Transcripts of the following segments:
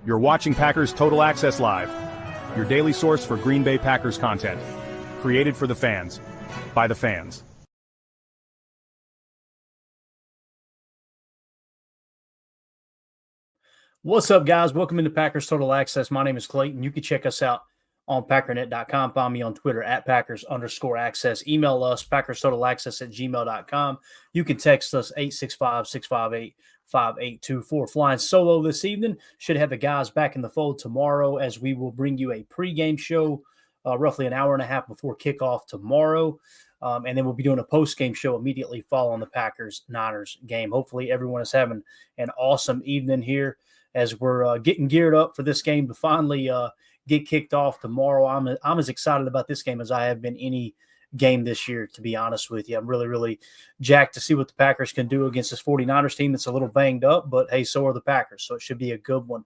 You're watching Packers Total Access Live, your daily source for Green Bay Packers content. Created for the fans, by the fans. What's up, guys? Welcome into Packers Total Access. My name is Clayton. You can check us out on Packernet.com. Find me on Twitter at Packers_access. Email us, PackersTotalAccess@gmail.com. You can text us 865-658-5824. Flying solo this evening. Should have the guys back in the fold tomorrow as we will bring you a pregame show roughly an hour and a half before kickoff tomorrow. And then we'll be doing a post-game show immediately following the Packers-Niners game. Hopefully everyone is having an awesome evening here as we're getting geared up for this game to finally get kicked off tomorrow. I'm as excited about this game as I have been any game this year, to be honest with you. I'm really, really jacked to see what the Packers can do against this 49ers team that's a little banged up, but hey, so are the Packers, so it should be a good one.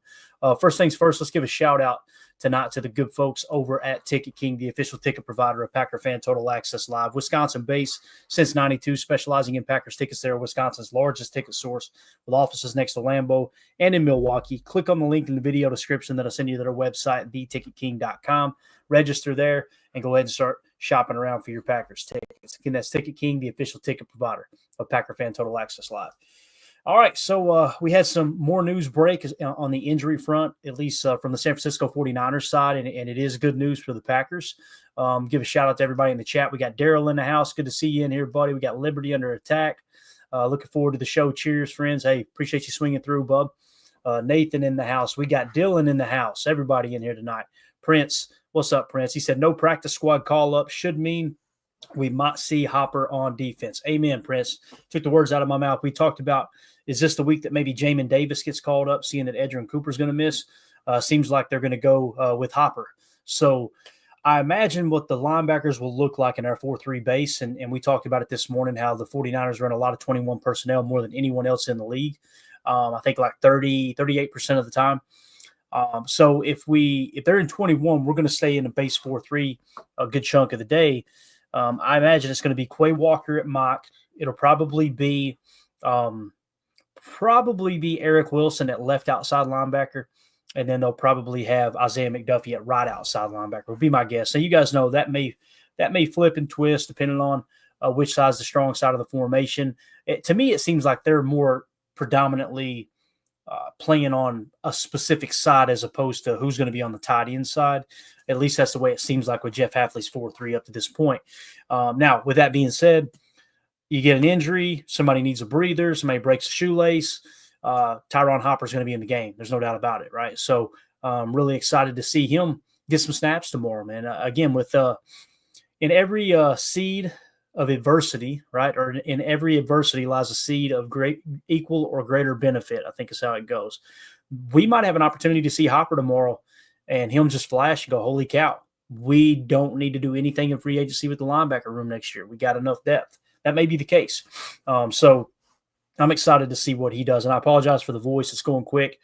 First things first, let's give a shout-out tonight to the good folks over at Ticket King, the official ticket provider of Packer Fan Total Access Live. Wisconsin-based since 92, specializing in Packers tickets. They're Wisconsin's largest ticket source with offices next to Lambeau and in Milwaukee. Click on the link in the video description that I'll send you to their website, theticketking.com. Register there and go ahead and start shopping around for your Packers tickets. Again, that's Ticket King, the official ticket provider of Packer Fan Total Access Live. All right, so we had some more news break on the injury front, at least from the San Francisco 49ers side, and it is good news for the Packers. Give a shout-out to everybody in the chat. We got Daryl in the house. Good to see you in here, buddy. We got Liberty under attack. Looking forward to the show. Cheers, friends. Hey, appreciate you swinging through, bub. Nathan in the house. We got Dylan in the house. Everybody in here tonight. Prince, what's up, Prince? He said no practice squad call-up should mean we might see Hopper on defense. Amen, Prince. Took the words out of my mouth. We talked about, is this the week that maybe Jamin Davis gets called up, seeing that Edgerrin Cooper's going to miss? Seems like they're going to go with Hopper. So I imagine what the linebackers will look like in our 4-3 base, and we talked about it this morning, how the 49ers run a lot of 21 personnel more than anyone else in the league. I think like 38% of the time. So if they're in 21, we're going to stay in a base 4-3 a good chunk of the day. I imagine it's going to be Quay Walker at Mock. It'll probably be Eric Wilson at left outside linebacker, and then they'll probably have Isaiah McDuffie at right outside linebacker, would be my guess. So you guys know that may flip and twist depending on which side's the strong side of the formation. To me, it seems like they're more predominantly playing on a specific side as opposed to who's going to be on the tight end side. At least that's the way it seems like with Jeff Hafley's 4-3 up to this point. Now, with that being said, you get an injury, somebody needs a breather, somebody breaks a shoelace, Tyron Hopper's going to be in the game. There's no doubt about it, right? So I'm really excited to see him get some snaps tomorrow, man. Again, with in every seed of adversity, right, or in every adversity lies a seed of great equal or greater benefit, I think is how it goes. We might have an opportunity to see Hopper tomorrow and him just flash and go, holy cow, we don't need to do anything in free agency with the linebacker room next year. We got enough depth. That may be the case. So I'm excited to see what he does. And I apologize for the voice. It's going quick.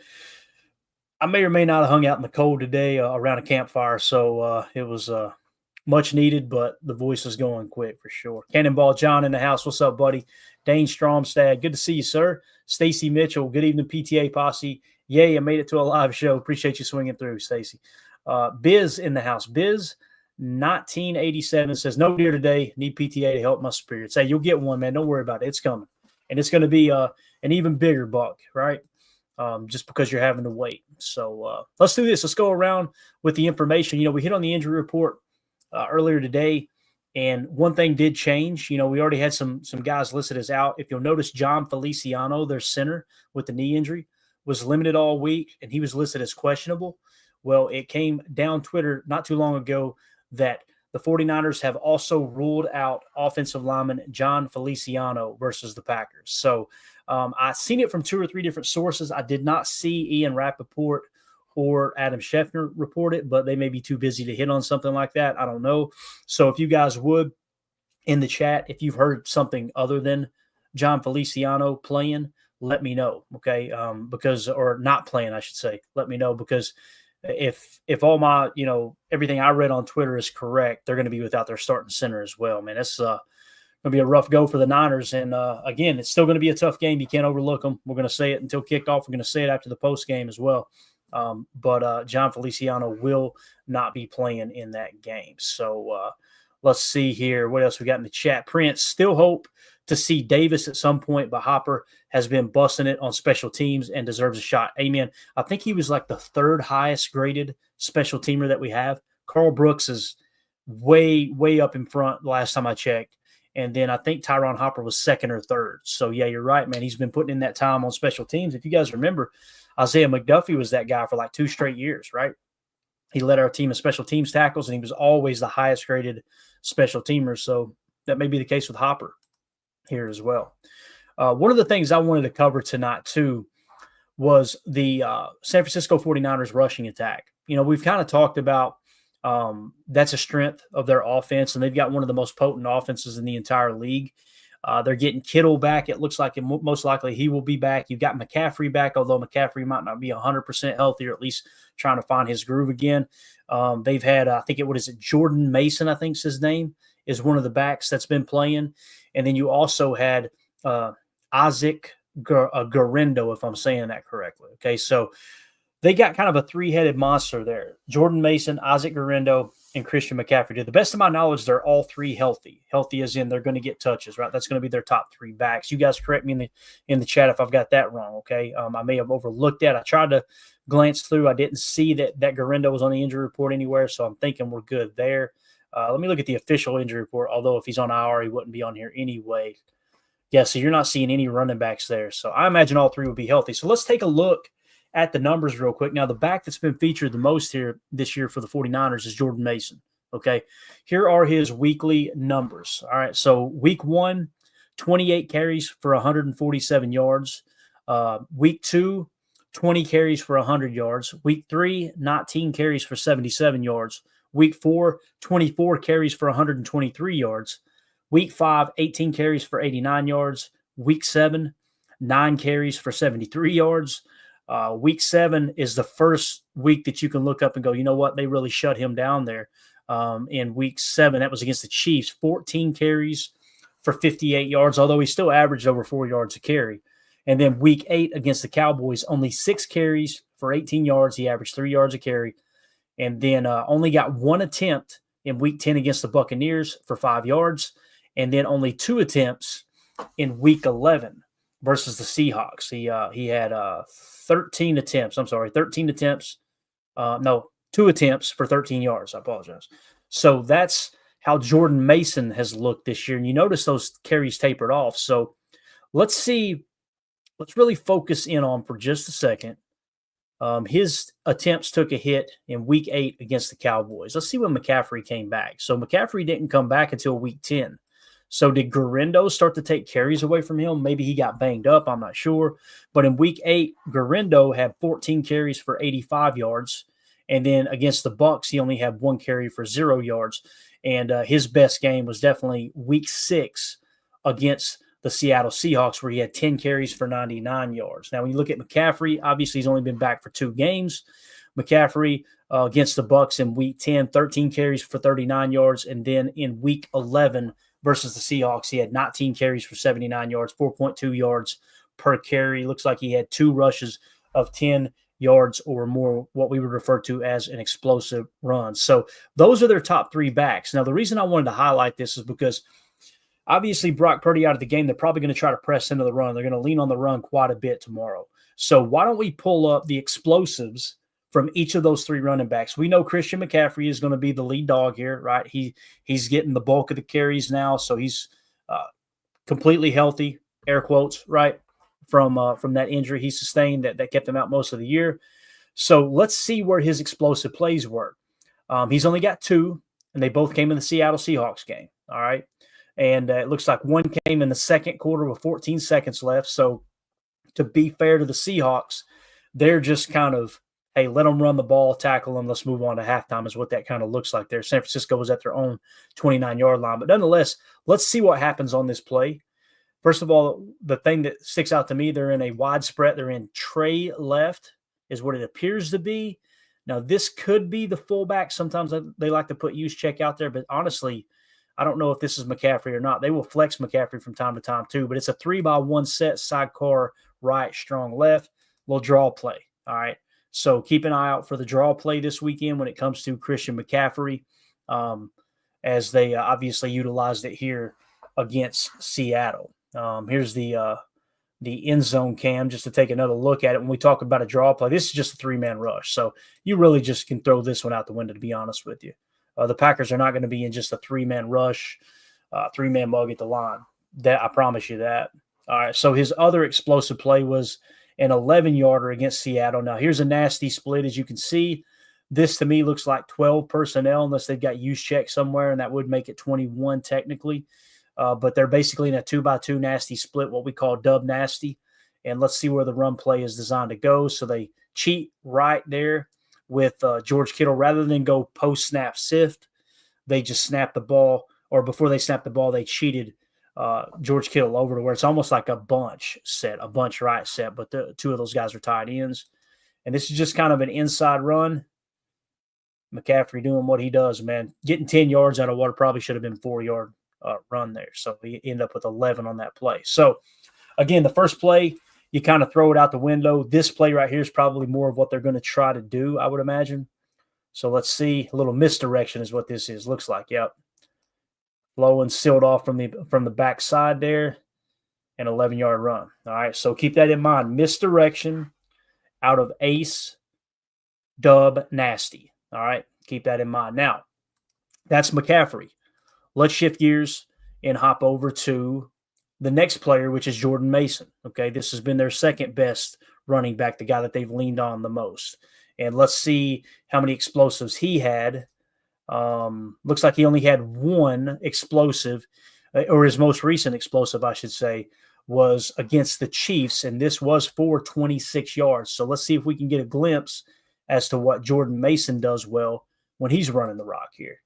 I may or may not have hung out in the cold today around a campfire. So it was much needed, but the voice is going quick for sure. Cannonball John in the house. What's up, buddy? Dane Stromstad. Good to see you, sir. Stacy Mitchell. Good evening, PTA posse. Yay, I made it to a live show. Appreciate you swinging through, Stacy. Biz in the house. Biz 1987 says, no deer today. Need PTA to help my spirits. Hey, you'll get one, man. Don't worry about it. It's coming. And it's going to be an even bigger buck, right? Just because you're having to wait. So let's do this. Let's go around with the information. We hit on the injury report earlier today, and one thing did change. We already had some guys listed as out. If you'll notice, John Feliciano, their center with the knee injury, was limited all week, and he was listed as questionable. Well, it came down Twitter not too long ago that the 49ers have also ruled out offensive lineman John Feliciano versus the Packers. So I've seen it from 2 or 3 different sources. I did not see Ian Rappaport or Adam Schefter report it, but they may be too busy to hit on something like that. I don't know. So if you guys would, in the chat, if you've heard something other than John Feliciano playing, let me know, okay? Or not playing, I should say. Let me know, because if all my, everything I read on Twitter is correct, they're going to be without their starting center as well, man. It's going to be a rough go for the Niners. And, again, it's still going to be a tough game. You can't overlook them. We're going to say it until kickoff. We're going to say it after the post game as well. But John Feliciano will not be playing in that game. So let's see here. What else we got in the chat? Prince, still hope to see Davis at some point, but Hopper has been busting it on special teams and deserves a shot. Amen. I think he was like the third highest graded special teamer that we have. Carl Brooks is way, way up in front last time I checked. And then I think Tyron Hopper was second or third. So, yeah, you're right, man. He's been putting in that time on special teams. If you guys remember, Isaiah McDuffie was that guy for like 2 straight years, right? He led our team in special teams tackles, and he was always the highest graded special teamer. So that may be the case with Hopper here as well. One of the things I wanted to cover tonight, too, was the San Francisco 49ers rushing attack. You know, we've kind of talked about that's a strength of their offense, and they've got one of the most potent offenses in the entire league. They're getting Kittle back. It looks like most likely he will be back. You've got McCaffrey back, although McCaffrey might not be 100% healthy, or at least trying to find his groove again. They've had, I think Jordan Mason, I think's his name, is one of the backs that's been playing. And then you also had Isaac Guerendo, if I'm saying that correctly. Okay, so they got kind of a 3-headed monster there. Jordan Mason, Isaac Guerendo, and Christian McCaffrey. To the best of my knowledge, they're all 3 healthy. Healthy as in they're going to get touches, right? That's going to be their top 3 backs. You guys correct me in the chat if I've got that wrong, okay? I may have overlooked that. I tried to glance through. I didn't see that Guerendo was on the injury report anywhere, so I'm thinking we're good there. Let me look at the official injury report, although if he's on IR, he wouldn't be on here anyway. Yeah, so you're not seeing any running backs there. So I imagine all 3 would be healthy. So let's take a look at the numbers real quick. Now, the back that's been featured the most here this year for the 49ers is Jordan Mason. Okay, here are his weekly numbers. All right, so week 1, 28 carries for 147 yards. Week 2, 20 carries for 100 yards. Week 3, 19 carries for 77 yards. Week 4, 24 carries for 123 yards. Week 5, 18 carries for 89 yards. Week 7, 9 carries for 73 yards. Week 7 is the first week that you can look up and go, you know what, they really shut him down there. In week 7, that was against the Chiefs, 14 carries for 58 yards, although he still averaged over 4 yards a carry. And then week 8 against the Cowboys, only 6 carries for 18 yards. He averaged 3 yards a carry. And then only got 1 attempt in week 10 against the Buccaneers for 5 yards. And then only 2 attempts in week 11 versus the Seahawks. He had 13 attempts. 2 attempts for 13 yards. I apologize. So that's how Jordan Mason has looked this year. And you notice those carries tapered off. So let's really focus in on for just a second. His attempts took a hit in week 8 against the Cowboys. Let's see when McCaffrey came back. So McCaffrey didn't come back until week 10. So did Guerendo start to take carries away from him? Maybe he got banged up. I'm not sure. But in week 8, Guerendo had 14 carries for 85 yards. And then against the Bucs, he only had 1 carry for 0 yards. And his best game was definitely week 6 against the Seattle Seahawks, where he had 10 carries for 99 yards. Now, when you look at McCaffrey, obviously he's only been back for 2 games. McCaffrey against the Bucs in week 10, 13 carries for 39 yards. And then in week 11 versus the Seahawks, he had 19 carries for 79 yards, 4.2 yards per carry. Looks like he had 2 rushes of 10 yards or more, what we would refer to as an explosive run. So those are their top 3 backs. Now, the reason I wanted to highlight this is because obviously Brock Purdy out of the game, they're probably going to try to press into the run. They're going to lean on the run quite a bit tomorrow. So why don't we pull up the explosives from each of those 3 running backs? We know Christian McCaffrey is going to be the lead dog here, right? He's getting the bulk of the carries now, so he's completely healthy, air quotes, right? From that injury he sustained that kept him out most of the year. So let's see where his explosive plays were. He's only got 2, and they both came in the Seattle Seahawks game, all right? And it looks like 1 came in the second quarter with 14 seconds left. So to be fair to the Seahawks, they're just kind of, hey, let them run the ball, tackle them, let's move on to halftime is what that kind of looks like there. San Francisco was at their own 29-yard line. But nonetheless, let's see what happens on this play. First of all, the thing that sticks out to me, they're in a wide spread. They're in tray left is what it appears to be. Now, this could be the fullback. Sometimes they like to put use check out there, but honestly, I don't know if this is McCaffrey or not. They will flex McCaffrey from time to time too, but it's a 3-by-1 set, sidecar right, strong left, little draw play. All right. So keep an eye out for the draw play this weekend when it comes to Christian McCaffrey, as they obviously utilized it here against Seattle. Here's the end zone cam just to take another look at it. When we talk about a draw play, this is just a 3-man rush. So you really just can throw this one out the window, to be honest with you. The Packers are not going to be in just a 3-man rush, 3-man mug at the line. That I promise you that. All right, so his other explosive play was an 11-yarder against Seattle. Now, here's a nasty split. As you can see, this to me looks like 12 personnel unless they've got use check somewhere, and that would make it 21 technically. But they're basically in a 2-by-2 nasty split, what we call dub nasty. And let's see where the run play is designed to go. So they cheat right there with George Kittle. Rather than go post-snap sift, they just snap the ball, or before they snap the ball, they cheated George Kittle over to where it's almost like a bunch right set, but the two of those guys are tight ends. And this is just kind of an inside run. McCaffrey doing what he does, man. Getting 10 yards out of what probably should have been 4-yard run there. So we end up with 11 on that play. So, again, the first play, you kind of throw it out the window. This play right here is probably more of what they're going to try to do, I would imagine. So let's see. A little misdirection is what this is. Looks like, yep. Low and sealed off from the back side there. An 11-yard run. All right, so keep that in mind. Misdirection out of ace, dub, nasty. All right, keep that in mind. Now, that's McCaffrey. Let's shift gears and hop over to the next player, which is Jordan Mason. Okay, this has been their second best running back, the guy that they've leaned on the most. And let's see how many explosives he had. Looks like he only had one explosive, or his most recent explosive, I should say, was against the Chiefs, and this was for 26 yards. So let's see if we can get a glimpse as to what Jordan Mason does well when he's running the rock here.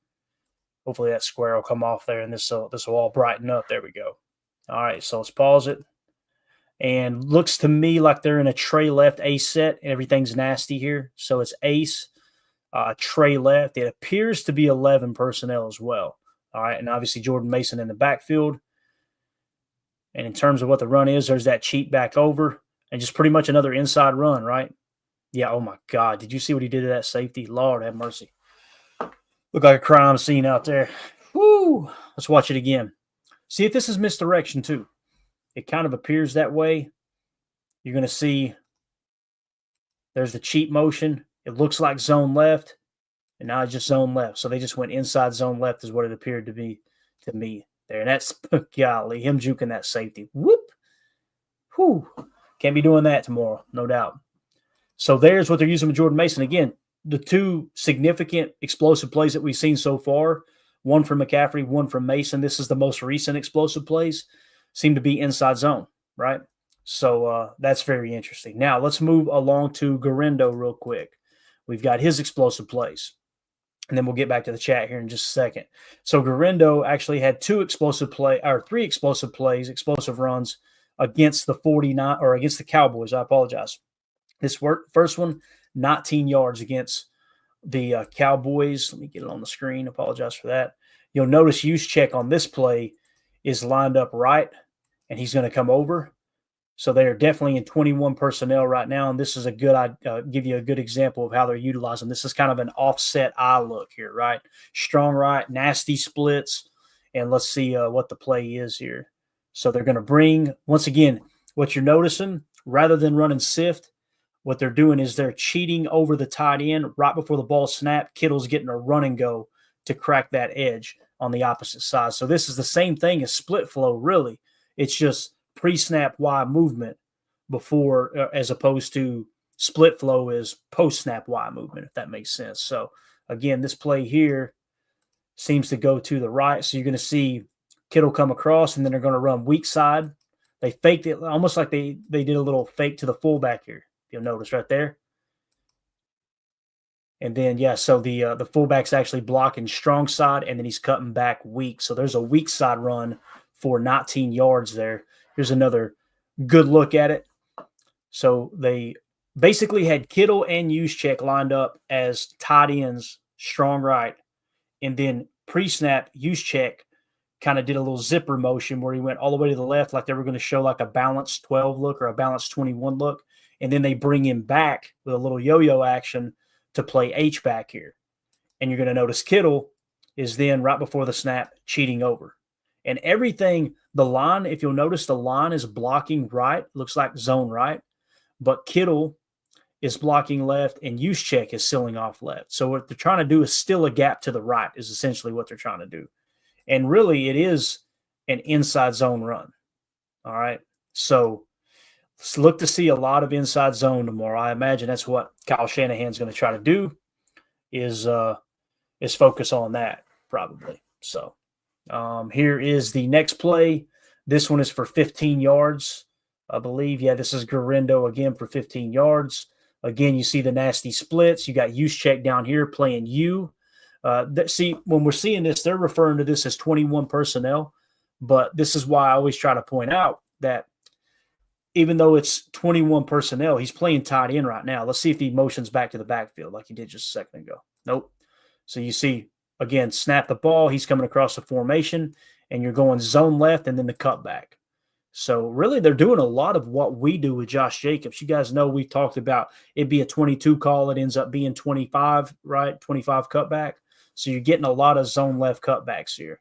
Hopefully that square will come off there, and this will all brighten up. There we go. All right, so let's pause it. And looks to me like they're in a tray left ace set, and everything's nasty here. So it's ace, tray left. It appears to be 11 personnel as well. All right, and obviously Jordan Mason in the backfield. And in terms of what the run is, there's that cheat back over, and just pretty much another inside run, right? Yeah, oh my God. Did you see what he did to that safety? Lord have mercy. Looked like a crime scene out there. Woo! Let's watch it again. See if this is misdirection too. It kind of appears that way. You're going to see there's the cheat motion. It looks like zone left, and now it's just zone left. So they just went inside zone left is what it appeared to be to me there. And that's, golly, him juking that safety. Whoop! Whew. Can't be doing that tomorrow, no doubt. So there's what they're using with Jordan Mason. Again, the two significant explosive plays that we've seen so far, one from McCaffrey, one from Mason. This is the most recent explosive plays, seem to be inside zone, right? So that's very interesting. Now let's move along to Guerendo real quick. We've got his explosive plays, and then we'll get back to the chat here in just a second. So Guerendo actually had three explosive plays, explosive runs against the Cowboys. I apologize. This first one, 19 yards against the Cowboys. Let me get it on the screen. Apologize for that. You'll notice use check on this play is lined up right, and he's going to come over. So they're definitely in 21 personnel right now, and this is give you a good example of how they're utilizing. This is kind of an offset eye look here, right? Strong right, nasty splits, and let's see what the play is here. So they're going to bring, once again, what you're noticing, rather than running sift, what they're doing is they're cheating over the tight end right before the ball snapped. Kittle's getting a run and go to crack that edge on the opposite side. So this is the same thing as split flow, really. It's just pre-snap Y movement before, as opposed to split flow is post-snap Y movement, if that makes sense. So, again, this play here seems to go to the right. So you're going to see Kittle come across, and then they're going to run weak side. They faked it almost like they did a little fake to the fullback here. You'll notice right there. And then, yeah, so the fullback's actually blocking strong side, and then he's cutting back weak. So there's a weak side run for 19 yards there. Here's another good look at it. So they basically had Kittle and Juszczyk lined up as tight ends, strong right. And then pre-snap, Juszczyk kind of did a little zipper motion where he went all the way to the left like they were going to show like a balanced 12 look or a balanced 21 look. and then they bring him back with a little yo-yo action to play H-back here. And you're going to notice Kittle is then right before the snap cheating over. And everything, the line, if you'll notice, the line is blocking right, looks like zone right, but Kittle is blocking left and Juszczyk is sealing off left. So what they're trying to do is still a gap to the right is essentially what they're trying to do. And really it is an inside zone run. All right. So let's look to see a lot of inside zone tomorrow. I imagine that's what Kyle Shanahan's going to try to do is focus on that probably. So here is the next play. This one is for 15 yards, I believe. Yeah, this is Garindo again for 15 yards. Again, you see the nasty splits. You got Juszczyk down here playing U. See, when we're seeing this, they're referring to this as 21 personnel. But this is why I always try to point out that even though it's 21 personnel, he's playing tight end right now. Let's see if he motions back to the backfield like he did just a second ago. Nope. So you see, again, snap the ball. He's coming across the formation, and you're going zone left and then the cutback. So really they're doing a lot of what we do with Josh Jacobs. You guys know we've talked about it be a 22 call. It ends up being 25, right? 25 cutback. So you're getting a lot of zone left cutbacks here.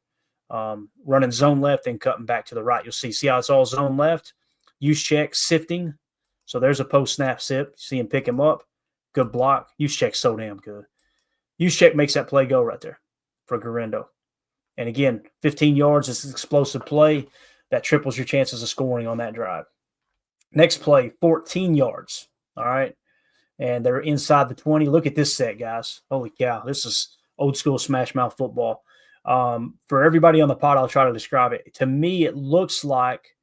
Running zone left and cutting back to the right. You'll see how it's all zone left. Juszczyk sifting. So there's a post-snap sip. See him pick him up. Good block. Juszczyk's so damn good. Juszczyk makes that play go right there for Garindo. And again, 15 yards is an explosive play. That triples your chances of scoring on that drive. Next play, 14 yards. All right. And they're inside the 20. Look at this set, guys. Holy cow. This is old school smash mouth football. For everybody on the pod, I'll try to describe it. To me, it looks like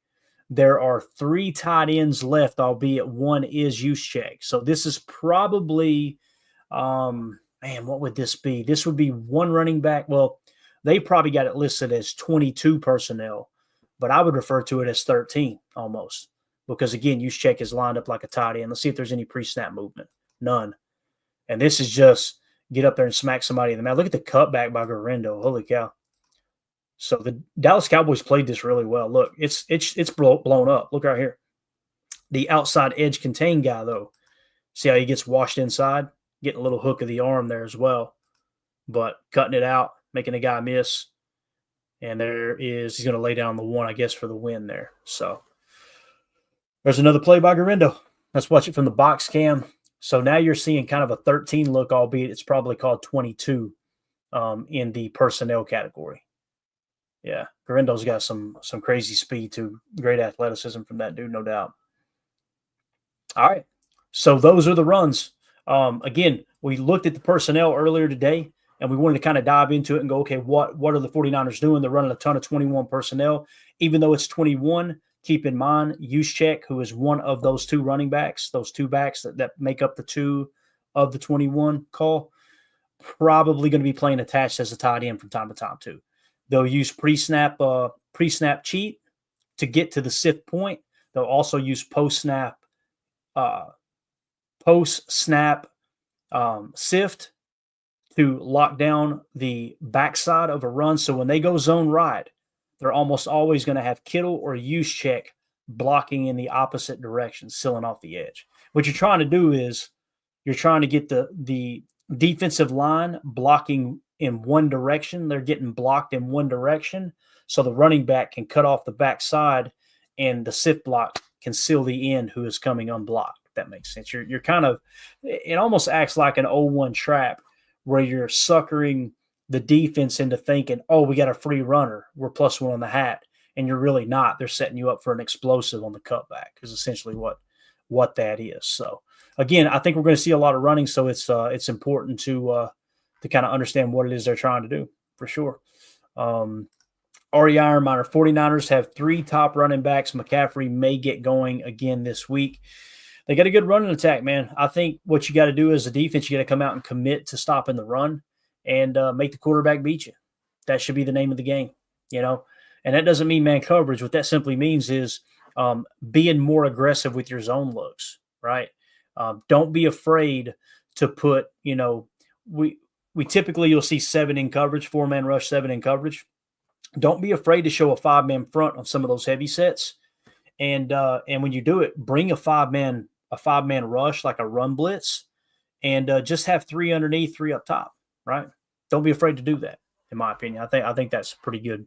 there are 3 tight ends left, albeit one is Juszczyk. So this is probably, what would this be? This would be one running back. Well, they probably got it listed as 22 personnel, but I would refer to it as 13 almost because, again, Juszczyk is lined up like a tight end. Let's see if there's any pre-snap movement. None. And this is just get up there and smack somebody in the mouth. Look at the cutback by Garindo. Holy cow. So the Dallas Cowboys played this really well. Look, it's blown up. Look right here. The outside edge contain guy, though. See how he gets washed inside? Getting a little hook of the arm there as well. But cutting it out, making a guy miss. And he's going to lay down the one, I guess, for the win there. So there's another play by Garindo. Let's watch it from the box cam. So now you're seeing kind of a 13 look, albeit it's probably called 22 in the personnel category. Yeah, Garindo's got some crazy speed too. Great athleticism from that dude, no doubt. All right, so those are the runs. Again, we looked at the personnel earlier today, and we wanted to kind of dive into it and go, okay, what are the 49ers doing? They're running a ton of 21 personnel. Even though it's 21, keep in mind, Juszczyk, who is one of those 2 running backs, those 2 backs that make up the 2 of the 21 call, probably going to be playing attached as a tight end from time to time too. They'll use pre-snap cheat to get to the sift point. They'll also use post-snap sift to lock down the backside of a run. So when they go zone right, they're almost always going to have Kittle or Juszczyk blocking in the opposite direction, sealing off the edge. What you're trying to do is you're trying to get the defensive line blocking in one direction. They're getting blocked in one direction. So the running back can cut off the backside and the sift block can seal the end who is coming unblocked. If that makes sense. You're kind of, it almost acts like an 0-1 trap where you're suckering the defense into thinking, oh, we got a free runner. We're +1 on the hat. And you're really not. They're setting you up for an explosive on the cutback is essentially what that is. So again, I think we're going to see a lot of running. So it's important to kind of understand what it is they're trying to do for sure. Ari Ironminer, 49ers have 3 top running backs. McCaffrey may get going again this week. They got a good running attack, man. I think what you got to do as a defense, you got to come out and commit to stopping the run and make the quarterback beat you. That should be the name of the game, And that doesn't mean man coverage. What that simply means is being more aggressive with your zone looks, right? Don't be afraid to put, we typically you'll see 7 in coverage, 4-man rush, 7 in coverage. Don't be afraid to show a 5-man front on some of those heavy sets. And when you do it, bring a 5-man a 5-man rush, like a run blitz, and just have 3 underneath, 3 up top, right? Don't be afraid to do that, in my opinion. I think that's a pretty good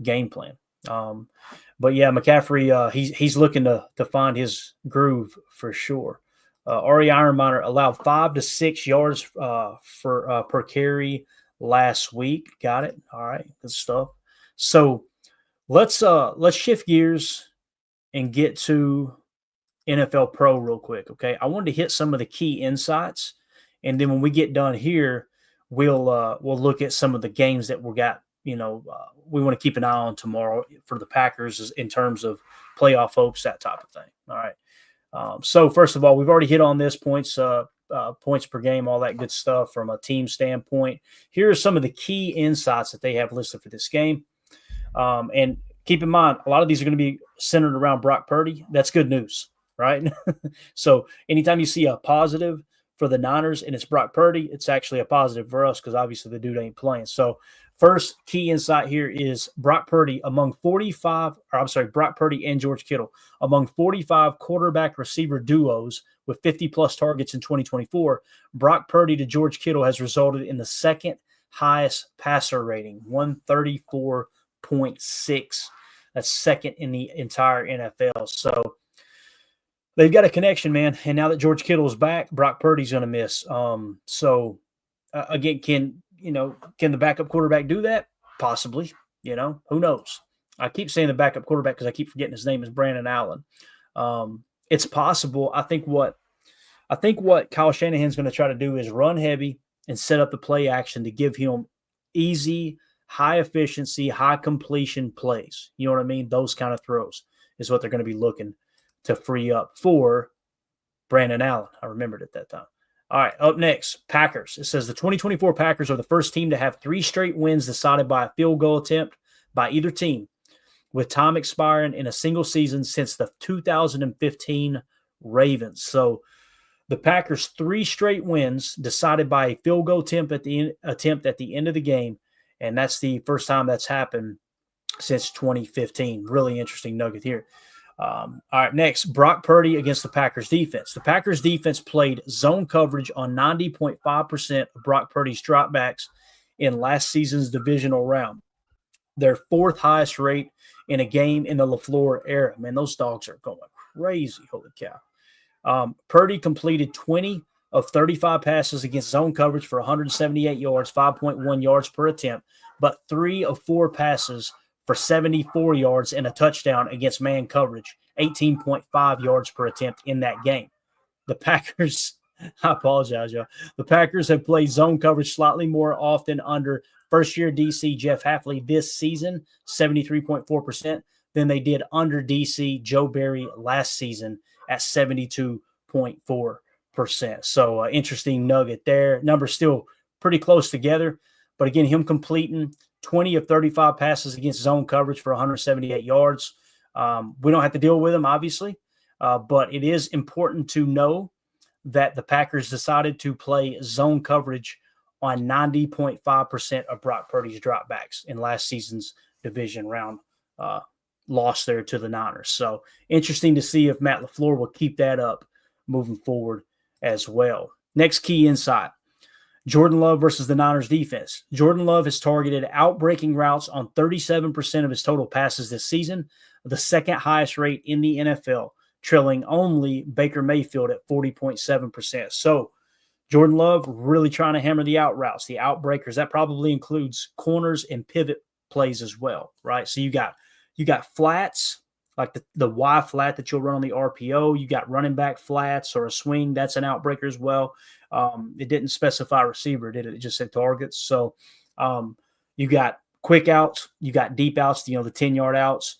game plan. But yeah, McCaffrey, he's looking to find his groove for sure. Ari Ironminer allowed 5 to 6 yards for per carry last week. Got it. All right, good stuff. So let's shift gears and get to NFL Pro real quick. Okay, I wanted to hit some of the key insights, and then when we get done here, we'll look at some of the games that we got. We want to keep an eye on tomorrow for the Packers in terms of playoff hopes, that type of thing. All right. So first of all, we've already hit on this points per game, all that good stuff from a team standpoint. Here are some of the key insights that they have listed for this game. And keep in mind, a lot of these are going to be centered around Brock Purdy. That's good news, right? So anytime you see a positive for the Niners and it's Brock Purdy, it's actually a positive for us because obviously the dude ain't playing. So first key insight here is Brock Purdy Brock Purdy and George Kittle among 45 quarterback receiver duos with 50-plus targets in 2024. Brock Purdy to George Kittle has resulted in the second highest passer rating, 134.6. That's second in the entire NFL. So they've got a connection, man. And now that George Kittle is back, Brock Purdy's going to miss. Again, can the backup quarterback do that? Possibly. Who knows? I keep saying the backup quarterback because I keep forgetting his name is Brandon Allen. It's possible. I think what Kyle Shanahan's going to try to do is run heavy and set up the play action to give him easy, high efficiency, high completion plays. You know what I mean? Those kind of throws is what they're going to be looking to free up for Brandon Allen. I remembered at that time. All right, up next, Packers. It says the 2024 Packers are the first team to have 3 straight wins decided by a field goal attempt by either team, with time expiring in a single season since the 2015 Ravens. So the Packers' 3 straight wins decided by a field goal attempt at the end of the game, and that's the first time that's happened since 2015. Really interesting nugget here. All right, next, Brock Purdy against the Packers defense. The Packers defense played zone coverage on 90.5% of Brock Purdy's dropbacks in last season's divisional round, their 4th highest rate in a game in the LaFleur era. Man, those dogs are going crazy. Holy cow. Purdy completed 20 of 35 passes against zone coverage for 178 yards, 5.1 yards per attempt, but 3 of 4 passes for 74 yards and a touchdown against man coverage, 18.5 yards per attempt in that game. The Packers, I apologize, y'all. The Packers have played zone coverage slightly more often under first-year DC Jeff Hafley this season, 73.4%, than they did under DC Joe Barry last season at 72.4%. So interesting nugget there. Numbers still pretty close together. But again, him completing 20 of 35 passes against zone coverage for 178 yards. We don't have to deal with him, obviously, but it is important to know that the Packers decided to play zone coverage on 90.5% of Brock Purdy's dropbacks in last season's division round loss there to the Niners. So interesting to see if Matt LaFleur will keep that up moving forward as well. Next key insight. Jordan Love versus the Niners defense. Jordan Love has targeted outbreaking routes on 37% of his total passes this season, the second highest rate in the NFL, trailing only Baker Mayfield at 40.7%. So Jordan Love really trying to hammer the out routes, the outbreakers. That probably includes corners and pivot plays as well, right? So you got flats, like the Y flat that you'll run on the RPO. You got running back flats or a swing. That's an outbreaker as well. It didn't specify receiver, did it? It just said targets. So you got quick outs, you got deep outs, the 10-yard outs.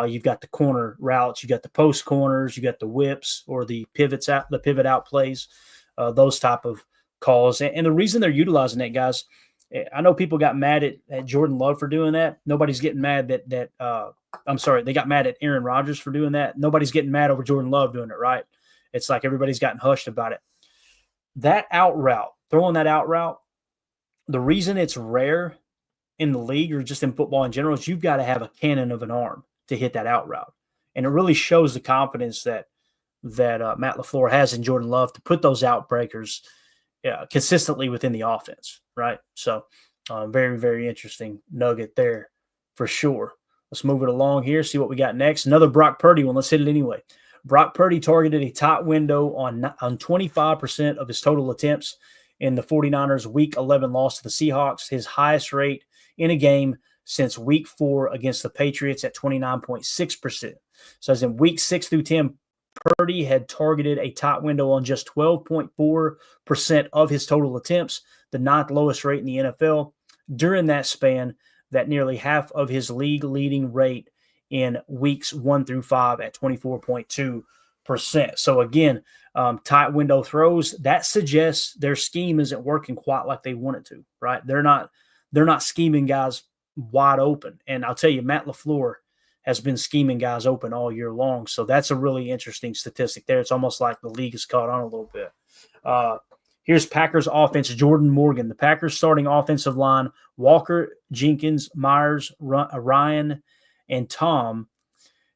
You've got the corner routes, you got the post corners, you got the whips or the pivot out plays, those type of calls. And the reason they're utilizing that, guys, I know people got mad at Jordan Love for doing that. Nobody's getting mad they got mad at Aaron Rodgers for doing that. Nobody's getting mad over Jordan Love doing it, right? It's like everybody's gotten hushed about it. That out route, throwing that out route, the reason it's rare in the league or just in football in general is you've got to have a cannon of an arm to hit that out route. And it really shows the confidence that that Matt LaFleur has in Jordan Love to put those outbreakers consistently within the offense, right? So very, very interesting nugget there for sure. Let's move it along here, see what we got next. Another Brock Purdy one. Let's hit it anyway. Brock Purdy targeted a tight window on 25% of his total attempts in the 49ers' Week 11 loss to the Seahawks, his highest rate in a game since Week 4 against the Patriots at 29.6%. So as in Week 6 through 10, Purdy had targeted a tight window on just 12.4% of his total attempts, the ninth lowest rate in the NFL. During that span, that nearly half of his league-leading rate in weeks 1 through 5 at 24.2%. So again, tight window throws, that suggests their scheme isn't working quite like they want it to, right? They're not scheming guys wide open. And I'll tell you, Matt LaFleur has been scheming guys open all year long. So that's a really interesting statistic there. It's almost like the league has caught on a little bit. Here's Packers offense, Jordan Morgan. The Packers starting offensive line, Walker, Jenkins, Myers, Ryan, and Tom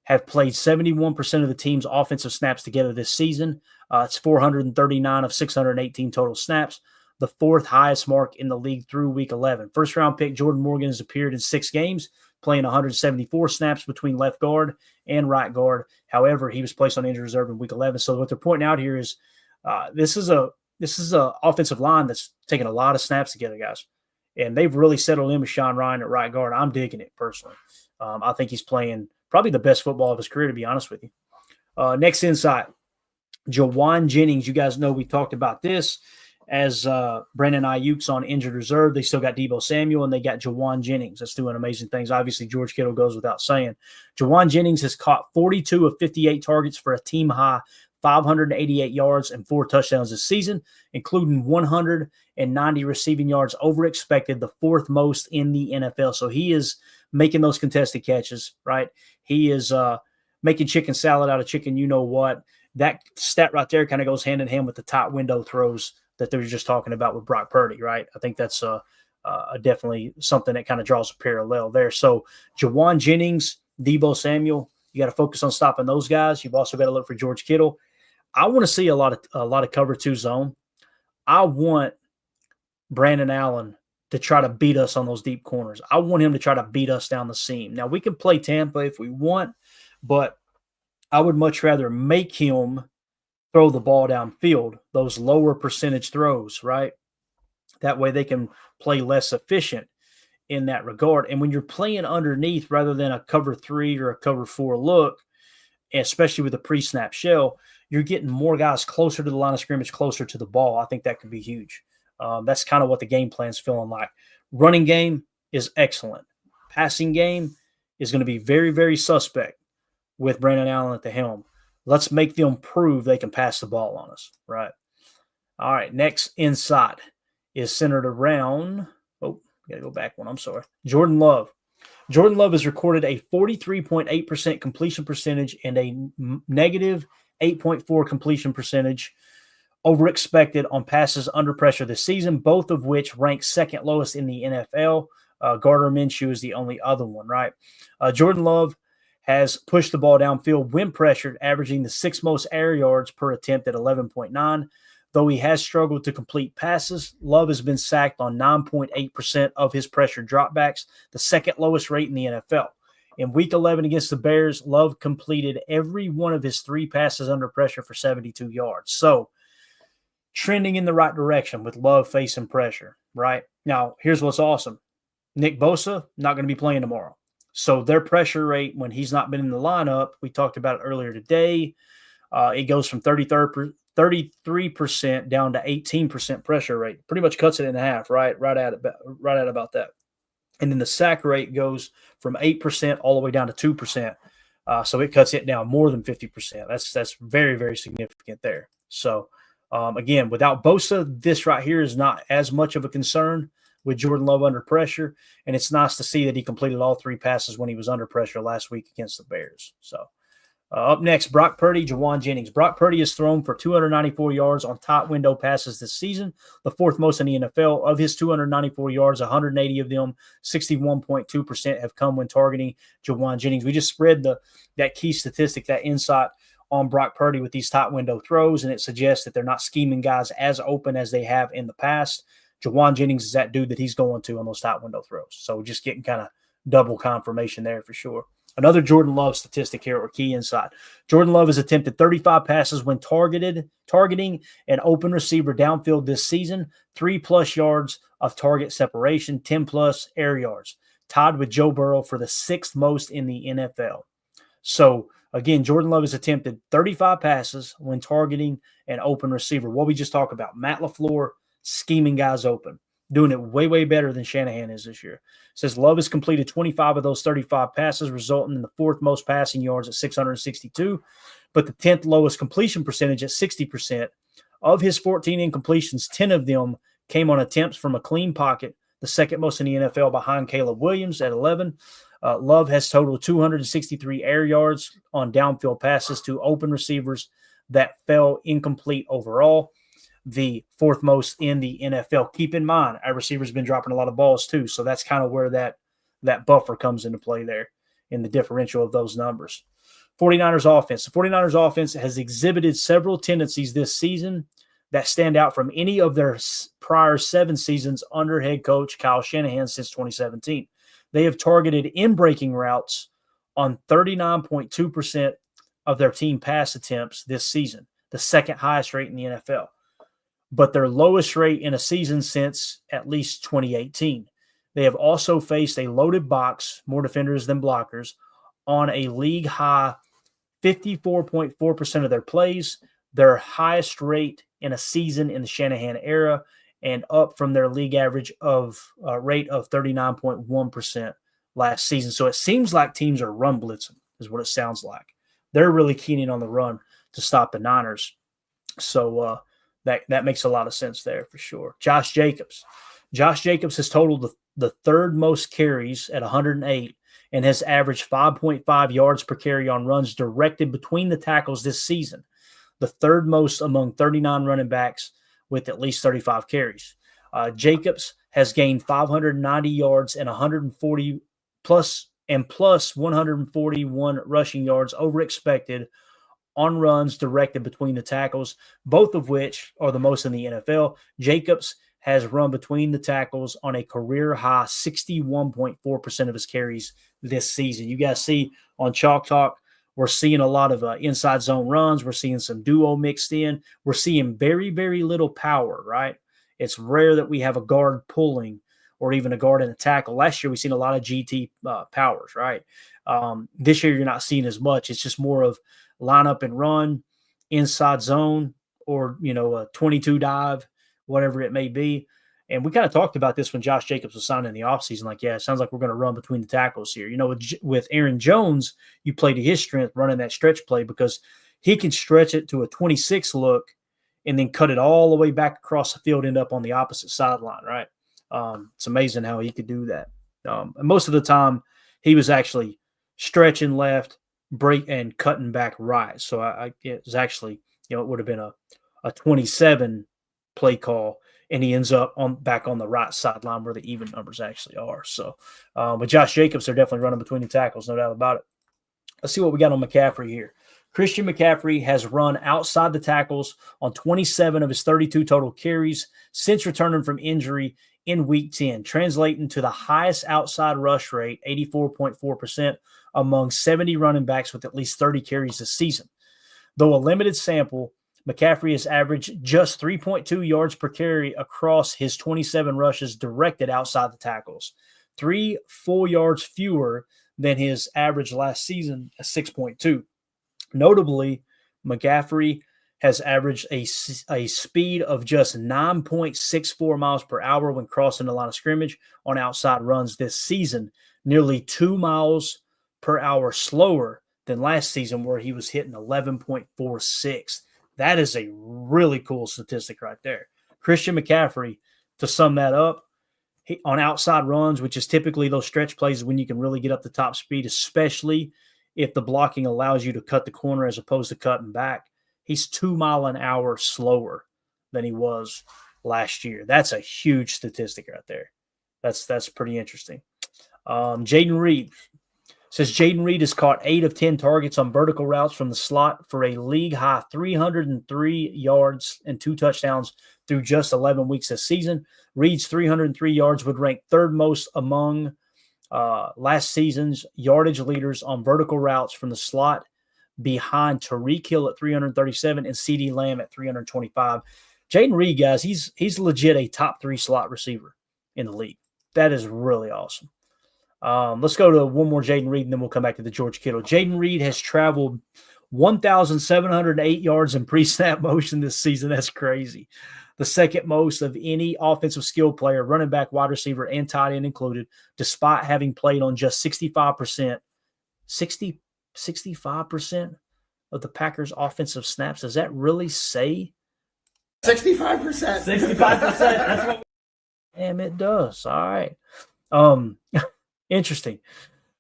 have played 71% of the team's offensive snaps together this season. It's 439 of 618 total snaps, the fourth highest mark in the league through Week 11. First-round pick Jordan Morgan has appeared in 6 games, playing 174 snaps between left guard and right guard. However, he was placed on injured reserve in Week 11. So what they're pointing out here is this is a offensive line that's taking a lot of snaps together, guys. And they've really settled in with Sean Ryan at right guard. I'm digging it personally. I think he's playing probably the best football of his career, to be honest with you. Next inside, Jawan Jennings. You guys know we talked about this as Brandon Ayuk's on injured reserve. They still got Deebo Samuel, and they got Jawan Jennings that's doing amazing things. Obviously, George Kittle goes without saying. Jawan Jennings has caught 42 of 58 targets for a team-high 588 yards and 4 touchdowns this season, including 190 receiving yards over expected, the 4th most in the NFL. So he is making those contested catches, right? He is making chicken salad out of chicken, you know what. That stat right there kind of goes hand in hand with the tight window throws that they were just talking about with Brock Purdy, right? I think that's definitely something that kind of draws a parallel there. So Jawan Jennings, Deebo Samuel, you got to focus on stopping those guys. You've also got to look for George Kittle. I want to see a lot of cover 2 zone. I want Brandon Allen to try to beat us on those deep corners. I want him to try to beat us down the seam. Now, we can play Tampa if we want, but I would much rather make him throw the ball downfield, those lower percentage throws, right? That way they can play less efficient in that regard. And when you're playing underneath rather than a cover 3 or a cover 4 look, especially with a pre-snap shell, you're getting more guys closer to the line of scrimmage, closer to the ball. I think that could be huge. That's kind of what the game plan's feeling like. Running game is excellent. Passing game is going to be very, very suspect with Brandon Allen at the helm. Let's make them prove they can pass the ball on us, right? All right, next inside is centered around – got to go back one. I'm sorry. Jordan Love. Jordan Love has recorded a 43.8% completion percentage and a negative 8.4 completion percentage over expected on passes under pressure this season, both of which rank second lowest in the NFL. Gardner Minshew is the only other one, right? Jordan Love has pushed the ball downfield when pressured, averaging the 6th most air yards per attempt at 11.9. Though he has struggled to complete passes, Love has been sacked on 9.8% of his pressure dropbacks, the second lowest rate in the NFL. In Week 11 against the Bears, Love completed every one of his 3 passes under pressure for 72 yards. So, trending in the right direction with Love facing pressure, right? Now, here's what's awesome. Nick Bosa, not going to be playing tomorrow. So, their pressure rate when he's not been in the lineup, we talked about it earlier today, it goes from 33% down to 18% pressure rate. Pretty much cuts it in half, right? Right at about that. And then the sack rate goes from 8% all the way down to 2%. So it cuts it down more than 50%. That's very, very significant there. So, again, without Bosa, this right here is not as much of a concern with Jordan Love under pressure. And it's nice to see that he completed all 3 passes when he was under pressure last week against the Bears. So, up next, Brock Purdy, Jawan Jennings. Brock Purdy has thrown for 294 yards on tight window passes this season, the 4th most in the NFL. Of his 294 yards, 180 of them, 61.2%, have come when targeting Jawan Jennings. We just spread that key statistic, that insight on Brock Purdy with these top window throws, and it suggests that they're not scheming guys as open as they have in the past. Jawan Jennings is that dude that he's going to on those top window throws. So just getting kind of double confirmation there for sure. Another Jordan Love statistic here or key insight. Jordan Love has attempted 35 passes when targeting an open receiver downfield this season, 3+ yards of target separation, 10+ air yards, tied with Joe Burrow for the 6th most in the NFL. So again, Jordan Love has attempted 35 passes when targeting an open receiver. What we just talked about, Matt LaFleur scheming guys open, doing it way, way better than Shanahan is this year. It says Love has completed 25 of those 35 passes, resulting in the 4th most passing yards at 662, but the 10th lowest completion percentage at 60%. Of his 14 incompletions, 10 of them came on attempts from a clean pocket, the 2nd most in the NFL behind Caleb Williams at 11. Love has totaled 263 air yards on downfield passes to open receivers that fell incomplete overall, the 4th most in the NFL. Keep in mind, our receivers have been dropping a lot of balls too, so that's kind of where that buffer comes into play there in the differential of those numbers. 49ers offense. The 49ers offense has exhibited several tendencies this season that stand out from any of their prior 7 seasons under head coach Kyle Shanahan since 2017. They have targeted in-breaking routes on 39.2% of their team pass attempts this season, the 2nd highest rate in the NFL, but their lowest rate in a season since at least 2018. They have also faced a loaded box, more defenders than blockers, on a league-high 54.4% of their plays, their highest rate in a season in the Shanahan era, and up from their league average of rate of 39.1% last season. So it seems like teams are run blitzing, is what it sounds like. They're really keening on the run to stop the Niners. So that makes a lot of sense there for sure. Josh Jacobs. Josh Jacobs has totaled the 3rd most carries at 108 and has averaged 5.5 yards per carry on runs directed between the tackles this season, the 3rd most among 39 running backs with at least 35 carries. Jacobs has gained 590 yards and 140 plus 141 rushing yards over expected on runs directed between the tackles, both of which are the most in the NFL. Jacobs has run between the tackles on a career high 61.4% of his carries this season. You guys see on Chalk Talk, we're seeing a lot of inside zone runs. We're seeing some duo mixed in. We're seeing very, very little power, right? It's rare that we have a guard pulling or even a guard and a tackle. Last year, we've seen a lot of GT powers, right? This year, you're not seeing as much. It's just more of line up and run, inside zone, or, a 22 dive, whatever it may be. And we kind of talked about this when Josh Jacobs was signed in the offseason. Like, yeah, it sounds like we're going to run between the tackles here. With Aaron Jones, you play to his strength running that stretch play because he can stretch it to a 26 look and then cut it all the way back across the field, end up on the opposite sideline, right? It's amazing how he could do that. And most of the time, he was actually stretching left, break, and cutting back right. So it was actually, it would have been a 27 play call, and he ends up back on the right sideline where the even numbers actually are. So, but Josh Jacobs, they're definitely running between the tackles, no doubt about it. Let's see what we got on McCaffrey here. Christian McCaffrey has run outside the tackles on 27 of his 32 total carries since returning from injury in Week 10, translating to the highest outside rush rate, 84.4%, among 70 running backs with at least 30 carries this season. Though a limited sample, McCaffrey has averaged just 3.2 yards per carry across his 27 rushes directed outside the tackles, 3 full yards fewer than his average last season at 6.2. Notably, McCaffrey has averaged a speed of just 9.64 miles per hour when crossing the line of scrimmage on outside runs this season, nearly 2 miles per hour slower than last season where he was hitting 11.46. That is a really cool statistic right there. Christian McCaffrey, to sum that up, on outside runs, which is typically those stretch plays when you can really get up the top speed, especially if the blocking allows you to cut the corner as opposed to cutting back, he's 2 miles an hour slower than he was last year. That's a huge statistic right there. That's pretty interesting. Jaden Reed. says Jayden Reed has caught 8 of 10 targets on vertical routes from the slot for a league-high 303 yards and 2 touchdowns through just 11 weeks this season. Reed's 303 yards would rank third most among last season's yardage leaders on vertical routes from the slot, behind Tyreek Hill at 337 and CeeDee Lamb at 325. Jayden Reed, guys, he's legit a top 3 slot receiver in the league. That is really awesome. Let's go to one more Jayden Reed, and then we'll come back to the George Kittle. Jayden Reed has traveled 1,708 yards in pre-snap motion this season. That's crazy. The second most of any offensive skill player, running back, wide receiver, and tight end included, despite having played on just 65% of the Packers' offensive snaps. Does that really say 65%? 65%. That's what. Damn, it does. All right. Interesting.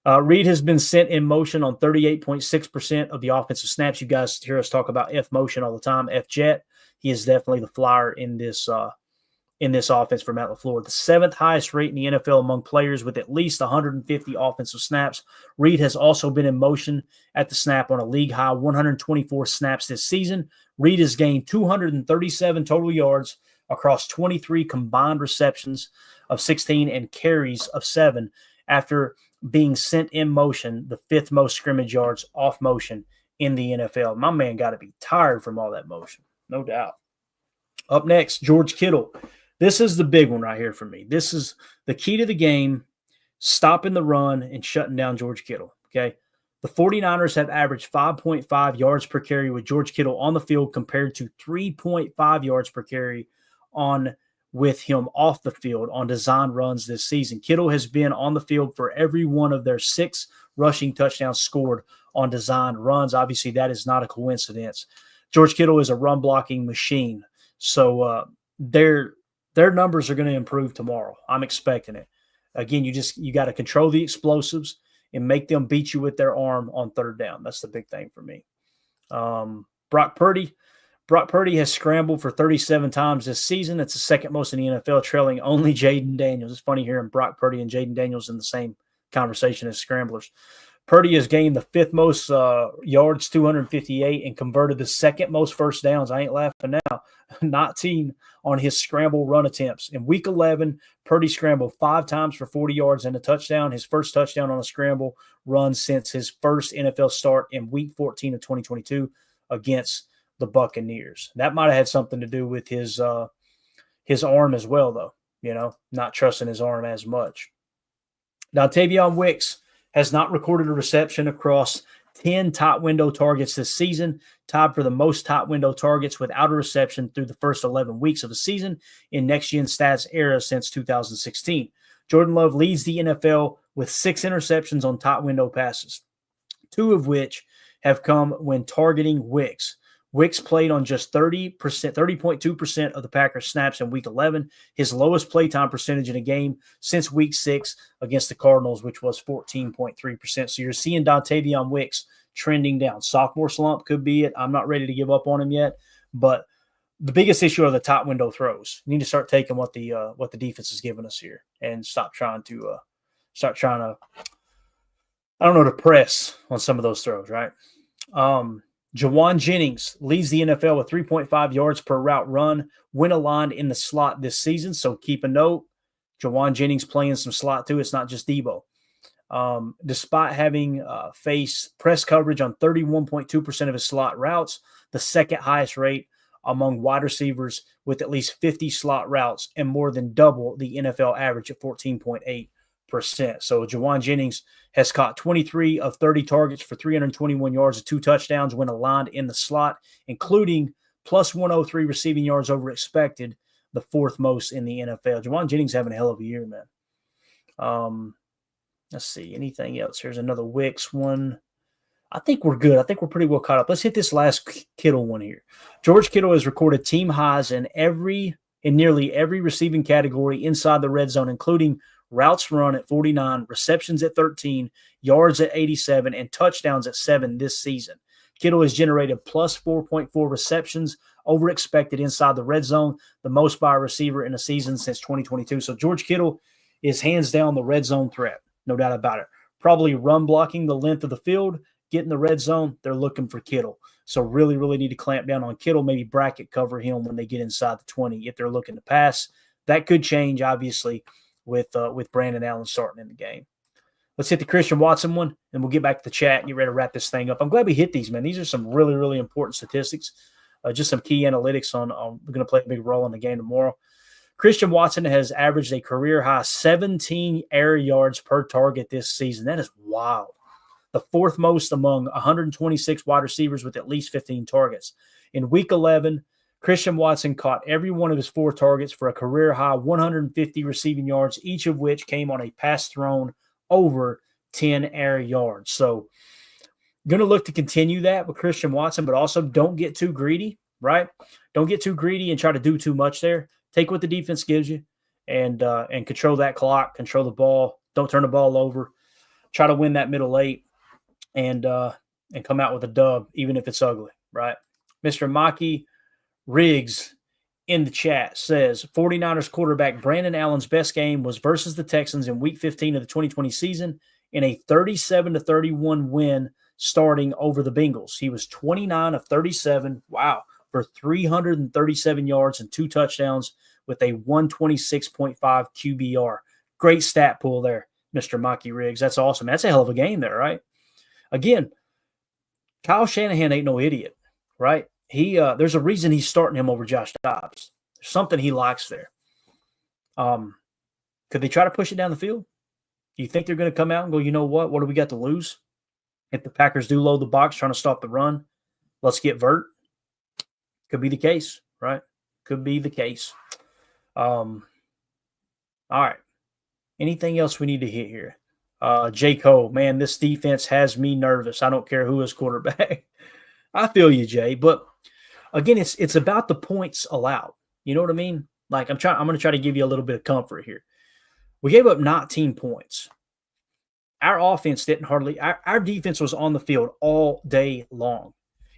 Reed has been sent in motion on 38.6% of the offensive snaps. You guys hear us talk about F motion all the time. F jet. He is definitely the flyer in this offense for Matt LaFleur. The 7th highest rate in the NFL among players with at least 150 offensive snaps. Reed has also been in motion at the snap on a league-high 124 snaps this season. Reed has gained 237 total yards across 23 combined receptions of 16 and carries of 7 after being sent in motion, the 5th most scrimmage yards off motion in the NFL. My man got to be tired from all that motion, no doubt. Up next, George Kittle. This is the big one right here for me. This is the key to the game, stopping the run and shutting down George Kittle, okay? The 49ers have averaged 5.5 yards per carry with George Kittle on the field compared to 3.5 yards per carry with him off the field on design runs this season. Kittle has been on the field for every one of their 6 rushing touchdowns scored on design runs. Obviously, that is not a coincidence. George Kittle is a run-blocking machine, so their numbers are going to improve tomorrow. I'm expecting it. Again, you got to control the explosives and make them beat you with their arm on third down. That's the big thing for me. Brock Purdy has scrambled for 37 times this season. That's the second most in the NFL, trailing only Jaden Daniels. It's funny hearing Brock Purdy and Jaden Daniels in the same conversation as scramblers. Purdy has gained the 5th most yards, 258, and converted the 2nd most first downs. I ain't laughing now. 19 on his scramble run attempts. In Week 11, Purdy scrambled 5 times for 40 yards and a touchdown, his first touchdown on a scramble run since his first NFL start in Week 14 of 2022 against the Buccaneers. That might have had something to do with his arm as well, though, not trusting his arm as much. Now, Tavion Wicks has not recorded a reception across 10 top window targets this season, tied for the most top window targets without a reception through the first 11 weeks of the season in next-gen stats era since 2016. Jordan Love leads the NFL with 6 interceptions on top window passes, 2 of which have come when targeting Wicks. Wicks played on just 30.2% of the Packers snaps in Week 11, his lowest playtime percentage in a game since Week 6 against the Cardinals, which was 14.3%. So you're seeing Dontavion Wicks trending down. Sophomore slump could be it. I'm not ready to give up on him yet, but the biggest issue are the top window throws. You need to start taking what the defense is giving us here and stop trying to to press on some of those throws, right? Jawan Jennings leads the NFL with 3.5 yards per route run when aligned in the slot this season. So keep a note, Jawan Jennings playing some slot too. It's not just Debo. Despite having faced press coverage on 31.2% of his slot routes, the 2nd highest rate among wide receivers with at least 50 slot routes and more than double the NFL average at 14.8%. So Jawan Jennings has caught 23 of 30 targets for 321 yards and 2 touchdowns when aligned in the slot, including plus 103 receiving yards over expected, the 4th most in the NFL. Jawan Jennings having a hell of a year, man. Let's see. Anything else? Here's another Wicks one. I think we're good. I think we're pretty well caught up. Let's hit this last Kittle one here. George Kittle has recorded team highs in nearly every receiving category inside the red zone, including routes run at 49, receptions at 13, yards at 87, and touchdowns at 7 this season. Kittle has generated plus 4.4 receptions over expected inside the red zone, the most by a receiver in a season since 2022. So George Kittle is hands down the red zone threat, no doubt about it. probably run blocking the length of the field, get in the red zone, they're looking for Kittle. So really, really need to clamp down on Kittle, maybe bracket cover him when they get inside the 20 if they're looking to pass. That could change, obviously, with Brandon Allen starting in the game. Let's hit the Christian Watson one, and we'll get back to the chat and get ready to wrap this thing up. I'm glad we hit these, man. These are some really, really important statistics. Just some key analytics on going to play a big role in the game tomorrow. Christian Watson has averaged a career-high 17 air yards per target this season. That is wild. The fourth most among 126 wide receivers with at least 15 targets. In Week 11, Christian Watson caught every one of his 4 targets for a career-high 150 receiving yards, each of which came on a pass thrown over 10 air yards. So going to look to continue that with Christian Watson, but also don't get too greedy, right? Don't get too greedy and try to do too much there. Take what the defense gives you and control that clock, control the ball. Don't turn the ball over. Try to win that middle 8 and come out with a dub, even if it's ugly, right? Mr. Maki Riggs in the chat says 49ers quarterback Brandon Allen's best game was versus the Texans in Week 15 of the 2020 season in a 37-31 win starting over the Bengals. He was 29 of 37, wow, for 337 yards and 2 touchdowns with a 126.5 QBR. Great stat pool there, Mr. Maki Riggs. That's awesome. That's a hell of a game there, right? Again, Kyle Shanahan ain't no idiot, right? There's a reason he's starting him over Josh Dobbs. There's something he likes there. Could they try to push it down the field? Do you think they're going to come out and go, you know what? What do we got to lose? If the Packers do load the box trying to stop the run, let's get Vert. Could be the case, right? Could be the case. All right. Anything else we need to hit here? J. Cole, man, this defense has me nervous. I don't care who is quarterback. I feel you, Jay. But again, it's about the points allowed. You know what I mean? Like I'm going to try to give you a little bit of comfort here. We gave up 19 points. Our offense didn't our defense was on the field all day long.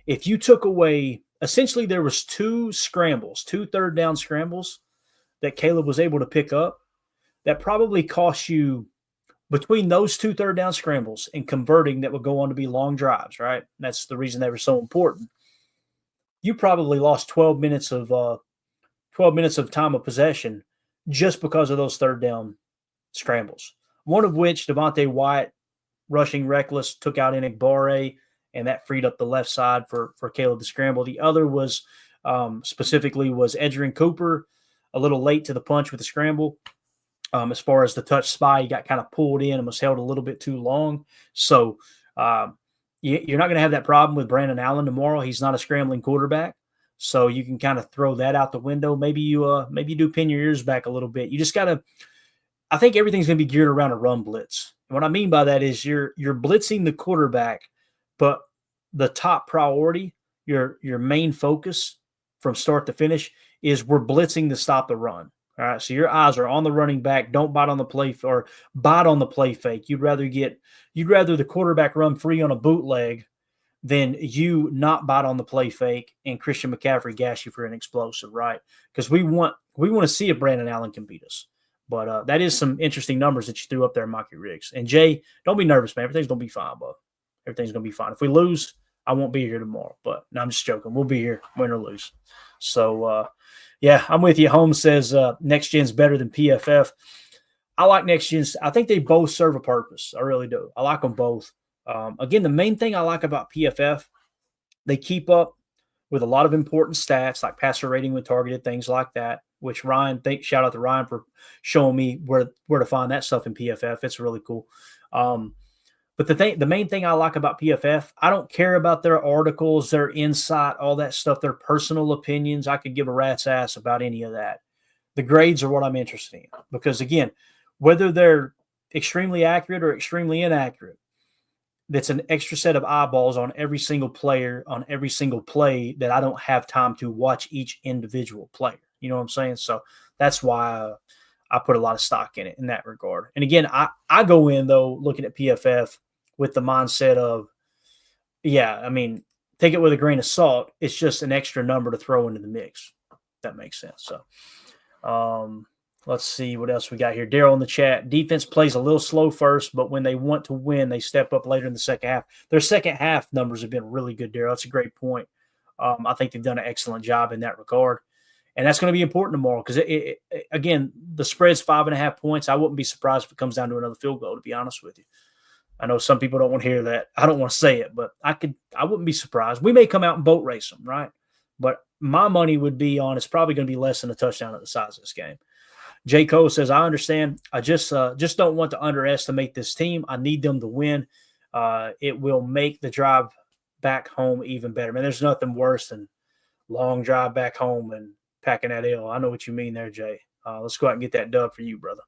If you took away, essentially there was 2 third down scrambles that Caleb was able to pick up that probably cost you between those 2 third down scrambles and converting that would go on to be long drives, right? That's the reason they were so important. You probably lost 12 minutes of time of possession just because of those third down scrambles. One of which Devontae Wyatt rushing reckless took out Enigbare, and that freed up the left side for Caleb to scramble. The other was specifically was Edgerrin Cooper, a little late to the punch with the scramble. As far as the touch spy, he got kind of pulled in and was held a little bit too long. So you're not going to have that problem with Brandon Allen tomorrow. He's not a scrambling quarterback. So you can kind of throw that out the window. Maybe you do pin your ears back a little bit. You just got to – I think everything's going to be geared around a run blitz. And what I mean by that is you're blitzing the quarterback, but the top priority, your main focus from start to finish is we're blitzing to stop the run. All right, so your eyes are on the running back. Don't bite on the play or bite on the play fake. You'd rather the quarterback run free on a bootleg than you not bite on the play fake and Christian McCaffrey gas you for an explosive, right? Because we want to see if Brandon Allen can beat us. But that is some interesting numbers that you threw up there, Maki Riggs. And Jay, don't be nervous, man. Everything's gonna be fine, bud. Everything's gonna be fine. If we lose, I won't be here tomorrow. But no, I'm just joking. We'll be here, win or lose. So. Yeah, I'm with you. Holmes says Next Gen's better than PFF. I like Next Gen's. I think they both serve a purpose. I really do. I like them both. Again, the main thing I like about PFF, they keep up with a lot of important stats like passer rating with targeted, things like that, which shout out to Ryan for showing me where to find that stuff in PFF. It's really cool. But the main thing I like about PFF, I don't care about their articles, their insight, all that stuff, their personal opinions. I could give a rat's ass about any of that. The grades are what I'm interested in because, again, whether they're extremely accurate or extremely inaccurate, that's an extra set of eyeballs on every single player, on every single play that I don't have time to watch each individual player. You know what I'm saying? So that's why I put a lot of stock in it in that regard. And again, I go in, though, looking at PFF with the mindset of, yeah, I mean, take it with a grain of salt. It's just an extra number to throw into the mix. If that makes sense. So Let's see what else we got here. Daryl in the chat. Defense plays a little slow first, but when they want to win, they step up later in the second half. Their second half numbers have been really good, Daryl. That's a great point. I think they've done an excellent job in that regard. And that's going to be important tomorrow because, again, the spread's 5.5 points. I wouldn't be surprised if it comes down to another field goal, to be honest with you. I know some people don't want to hear that. I don't want to say it, but I wouldn't be surprised. We may come out and boat race them, right? But my money would be on it's probably going to be less than a touchdown at the size of this game. J. Cole says, I understand. I just don't want to underestimate this team. I need them to win. It will make the drive back home even better. Man, there's nothing worse than long drive back home and packing that L. I know what you mean there, Jay. Let's go out and get that dub for you, brother.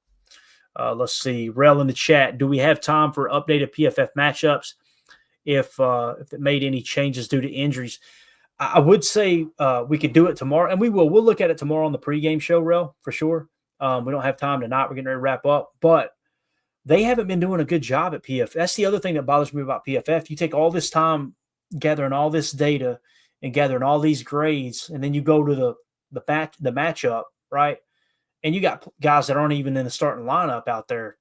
Let's see. Rel in the chat. Do we have time for updated PFF matchups if it made any changes due to injuries? I would say we could do it tomorrow, and we will. We'll look at it tomorrow on the pregame show, Rel, for sure. We don't have time tonight. We're getting ready to wrap up. But they haven't been doing a good job at PFF. That's the other thing that bothers me about PFF. You take all this time gathering all this data and gathering all these grades, and then you go to the matchup, right? And you got guys that aren't even in the starting lineup out there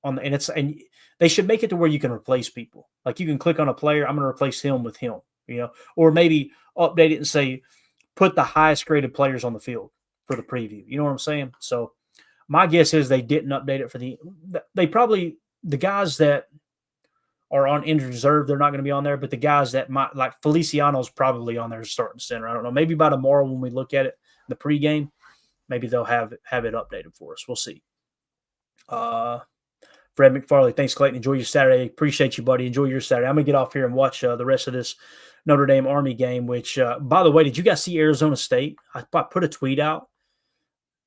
and they should make it to where you can replace people. Like you can click on a player, I'm going to replace him with him, or maybe update it and say, put the highest graded players on the field for the preview. You know what I'm saying? So my guess is they didn't update it for the guys that are on injured reserve, they're not going to be on there, but the guys that might, like Feliciano's probably on there starting center. I don't know. Maybe by tomorrow when we look at it, the pregame, maybe they'll have it updated for us. We'll see. Fred McFarley, thanks, Clayton. Enjoy your Saturday. Appreciate you, buddy. Enjoy your Saturday. I'm going to get off here and watch the rest of this Notre Dame Army game, which, by the way, did you guys see Arizona State? I put a tweet out.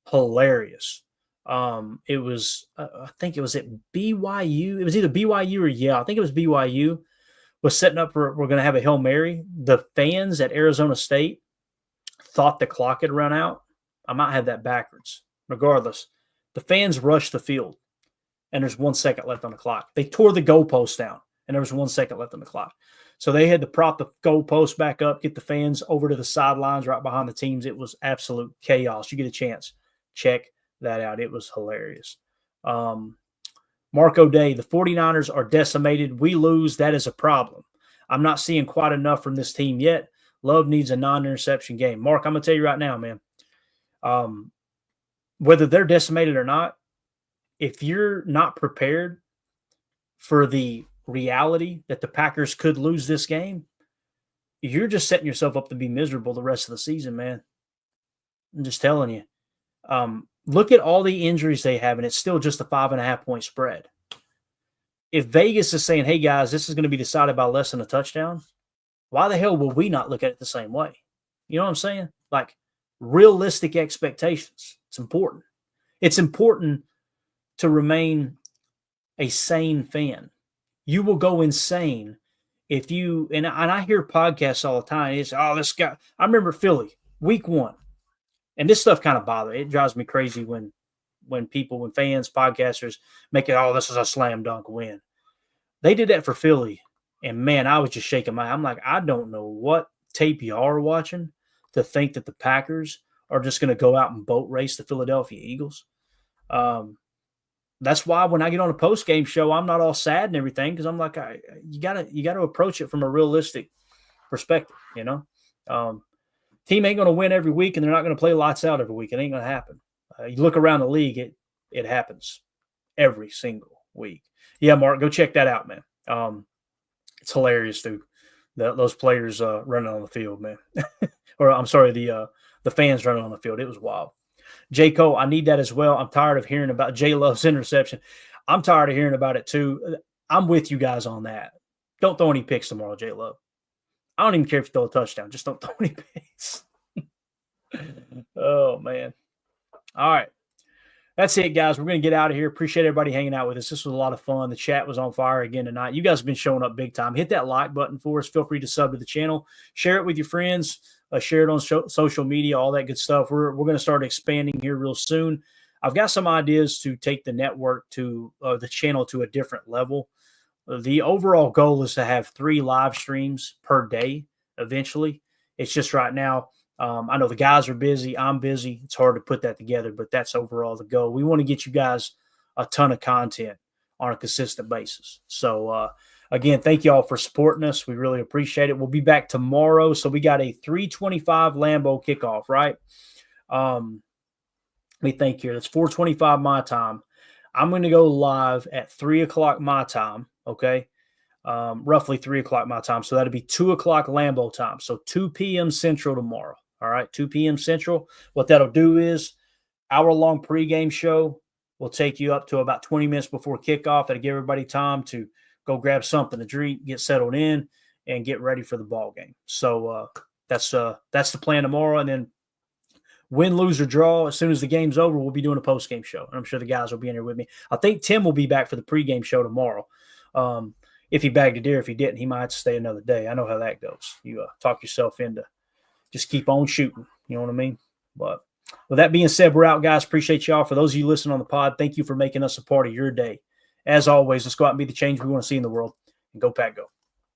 Hilarious. It was, I think it was at BYU. It was either BYU or I think it was BYU was setting up for, we're going to have a Hail Mary. The fans at Arizona State thought the clock had run out. I might have that backwards. Regardless, the fans rushed the field, and there's 1 second left on the clock. They tore the goalpost down, and there was 1 second left on the clock. So they had to prop the goalpost back up, get the fans over to the sidelines right behind the teams. It was absolute chaos. You get a chance, check that out. It was hilarious. Marco Day, the 49ers are decimated. We lose. That is a problem. I'm not seeing quite enough from this team yet. Love needs a non-interception game. Mark, I'm going to tell you right now, man. Whether they're decimated or not, if you're not prepared for the reality that the Packers could lose this game, you're just setting yourself up to be miserable the rest of the season, man. I'm just telling you. Look at all the injuries they have, and it's still just a 5.5 point spread. If Vegas is saying, hey, guys, this is going to be decided by less than a touchdown, why the hell will we not look at it the same way? You know what I'm saying? Like, realistic expectations. It's important. It's important to remain a sane fan. You will go insane if you, and I hear podcasts all the time. It's, this guy, I remember Philly, week 1. And this stuff kind of bothers me. It drives me crazy when fans, podcasters make it, this is a slam dunk win. They did that for Philly. And man, I was just shaking my head. I'm like, I don't know what tape you are watching to think that the Packers are just going to go out and boat race the Philadelphia Eagles. That's why when I get on a post-game show, I'm not all sad and everything, because I'm like, you gotta approach it from a realistic perspective, Team ain't going to win every week, and they're not going to play lights out every week. It ain't going to happen. You look around the league, it happens every single week. Yeah, Mark, go check that out, man. It's hilarious, dude. Those players running on the field, man. Or I'm sorry, the fans running on the field. It was wild. J. Cole, I need that as well. I'm tired of hearing about J. Love's interception. I'm tired of hearing about it too. I'm with you guys on that. Don't throw any picks tomorrow, J. Love. I don't even care if you throw a touchdown. Just don't throw any picks. Oh, man. All right. That's it, guys. We're going to get out of here. Appreciate everybody hanging out with us. This was a lot of fun. The chat was on fire again tonight. You guys have been showing up big time. Hit that like button for us. Feel free to sub to the channel. Share it with your friends. Share it on social media, all that good stuff. We're going to start expanding here real soon. I've got some ideas to take the network to the channel to a different level. The overall goal is to have 3 live streams per day eventually. It's just right now I know the guys are busy. I'm busy. It's hard to put that together, but that's overall the goal. We want to get you guys a ton of content on a consistent basis. So, again, thank you all for supporting us. We really appreciate it. We'll be back tomorrow. So we got a 3:25 Lambeau kickoff, right? Let me think here. That's 4:25 my time. I'm going to go live at 3 o'clock my time, okay? Roughly 3 o'clock my time. So that'll be 2 o'clock Lambeau time. So 2 p.m. Central tomorrow. All right, 2 p.m. Central. What that'll do is hour-long pregame show will take you up to about 20 minutes before kickoff. That'll give everybody time to go grab something to drink, get settled in, and get ready for the ball game. So that's the plan tomorrow. And then win, lose, or draw, as soon as the game's over, we'll be doing a post-game show. And I'm sure the guys will be in here with me. I think Tim will be back for the pregame show tomorrow. If he bagged a deer, if he didn't, he might have to stay another day. I know how that goes. You talk yourself into just keep on shooting. You know what I mean? But with that being said, we're out, guys. Appreciate y'all. For those of you listening on the pod, thank you for making us a part of your day. As always, let's go out and be the change we want to see in the world. And go Pack Go.